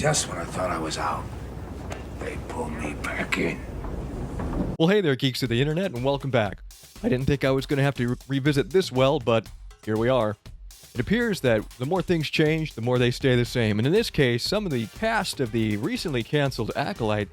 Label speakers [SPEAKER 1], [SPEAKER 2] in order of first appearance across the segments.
[SPEAKER 1] Just when I thought I was out, they pulled me back in.
[SPEAKER 2] Well, hey there, geeks of the internet, and welcome back. I didn't think I was going to have to revisit this well, but here we are. It appears that the more things change, the more they stay the same. And in this case, some of the cast of the recently canceled Acolyte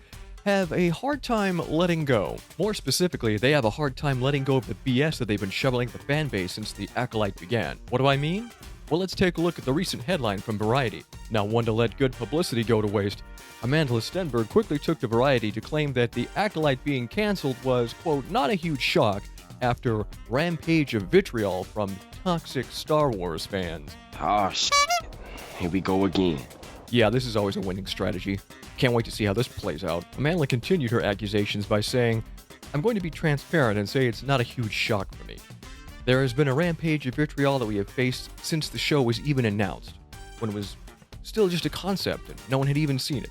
[SPEAKER 2] have a hard time letting go. More specifically, they have a hard time letting go of the BS that they've been shoveling at the fanbase since the Acolyte began. What do I mean? Well, let's take a look at the recent headline from Variety. Now, one to let good publicity go to waste, Amandla Stenberg quickly took to Variety to claim that the Acolyte being canceled was, quote, not a huge shock after rampage of vitriol from toxic Star Wars fans.
[SPEAKER 3] Oh, shit. Here we go again.
[SPEAKER 2] Yeah, this is always a winning strategy. Can't wait to see how this plays out. Amandla continued her accusations by saying, I'm going to be transparent and say it's not a huge shock for me. There has been a rampage of vitriol that we have faced since the show was even announced, when it was still just a concept and no one had even seen it.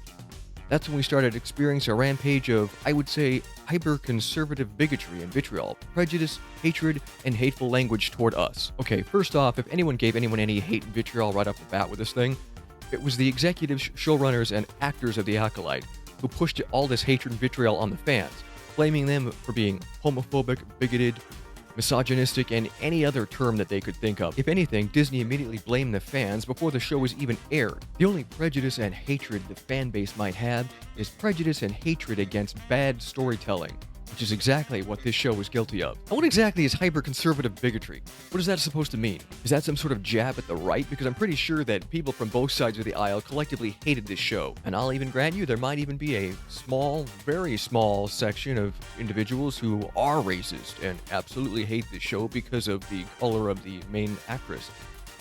[SPEAKER 2] That's when we started experiencing a rampage of, I would say, hyper-conservative bigotry and vitriol, prejudice, hatred, and hateful language toward us. Okay, first off, if anyone gave anyone any hate and vitriol right off the bat with this thing, it was the executives, showrunners, and actors of The Acolyte who pushed all this hatred and vitriol on the fans, blaming them for being homophobic, bigoted, misogynistic, and any other term that they could think of. If anything, Disney immediately blamed the fans before the show was even aired. The only prejudice and hatred the fan base might have is prejudice and hatred against bad storytelling, which is exactly what this show was guilty of. And what exactly is hyper-conservative bigotry? What is that supposed to mean? Is that some sort of jab at the right? Because I'm pretty sure that people from both sides of the aisle collectively hated this show. And I'll even grant you there might even be a small, very small section of individuals who are racist and absolutely hate this show because of the color of the main actress.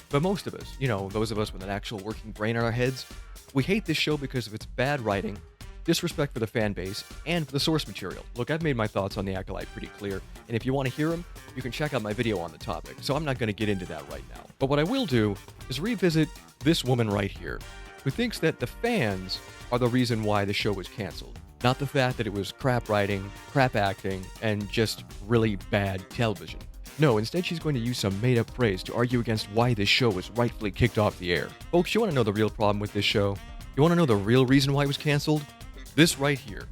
[SPEAKER 2] But most of us, those of us with an actual working brain in our heads, we hate this show because of its bad writing, disrespect for the fan base, and for the source material. Look, I've made my thoughts on The Acolyte pretty clear, and if you want to hear them, you can check out my video on the topic, so I'm not going to get into that right now. But what I will do is revisit this woman right here, who thinks that the fans are the reason why the show was canceled, not the fact that it was crap writing, crap acting, and just really bad television. No, instead she's going to use some made-up phrase to argue against why this show was rightfully kicked off the air. Folks, you want to know the real problem with this show? You want to know the real reason why it was canceled? This right here.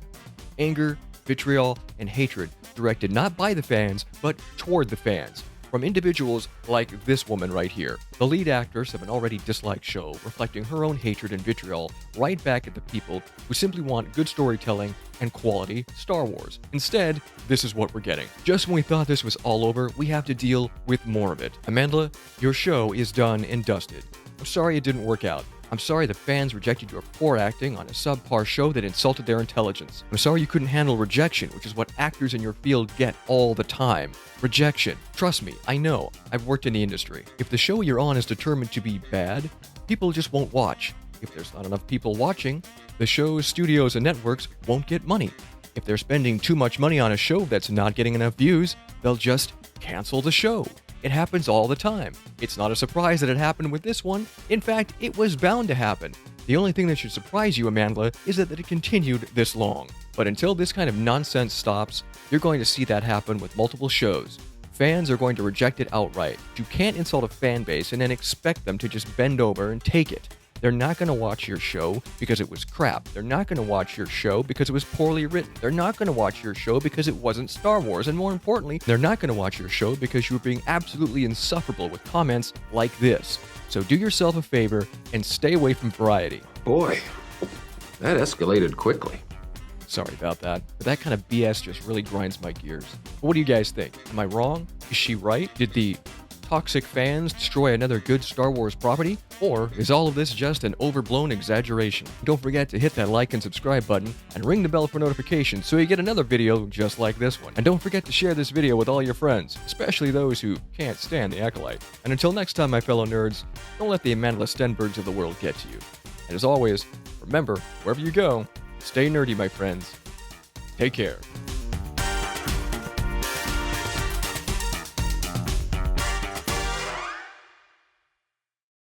[SPEAKER 2] Anger, vitriol, and hatred directed not by the fans, but toward the fans, from individuals like this woman right here, the lead actress of an already disliked show, reflecting her own hatred and vitriol right back at the people who simply want good storytelling and quality Star Wars. Instead, this is what we're getting. Just when we thought this was all over, we have to deal with more of it. Amandla, your show is done and dusted. I'm sorry it didn't work out. I'm sorry the fans rejected your poor acting on a subpar show that insulted their intelligence. I'm sorry you couldn't handle rejection, which is what actors in your field get all the time. Rejection. Trust me, I know. I've worked in the industry. If the show you're on is determined to be bad, people just won't watch. If there's not enough people watching, the shows, studios, and networks won't get money. If they're spending too much money on a show that's not getting enough views, they'll just cancel the show. It happens all the time. It's not a surprise that it happened with this one. In fact, it was bound to happen. The only thing that should surprise you, Amandla, is that it continued this long. But until this kind of nonsense stops, you're going to see that happen with multiple shows. Fans are going to reject it outright. You can't insult a fan base and then expect them to just bend over and take it. They're not going to watch your show because it was crap. They're not going to watch your show because it was poorly written. They're not going to watch your show because it wasn't Star Wars. And more importantly, they're not going to watch your show because you were being absolutely insufferable with comments like this. So do yourself a favor and stay away from Variety.
[SPEAKER 1] Boy, that escalated quickly.
[SPEAKER 2] Sorry about that, but that kind of BS just really grinds my gears. But what do you guys think? Am I wrong? Is she right? Did the toxic fans destroy another good Star Wars property? Or is all of this just an overblown exaggeration? Don't forget to hit that like and subscribe button and ring the bell for notifications so you get another video just like this one. And don't forget to share this video with all your friends, especially those who can't stand the Acolyte. And until next time, my fellow nerds, don't let the Amandla Stenbergs of the world get to you. And as always, remember, wherever you go, stay nerdy, my friends. Take care.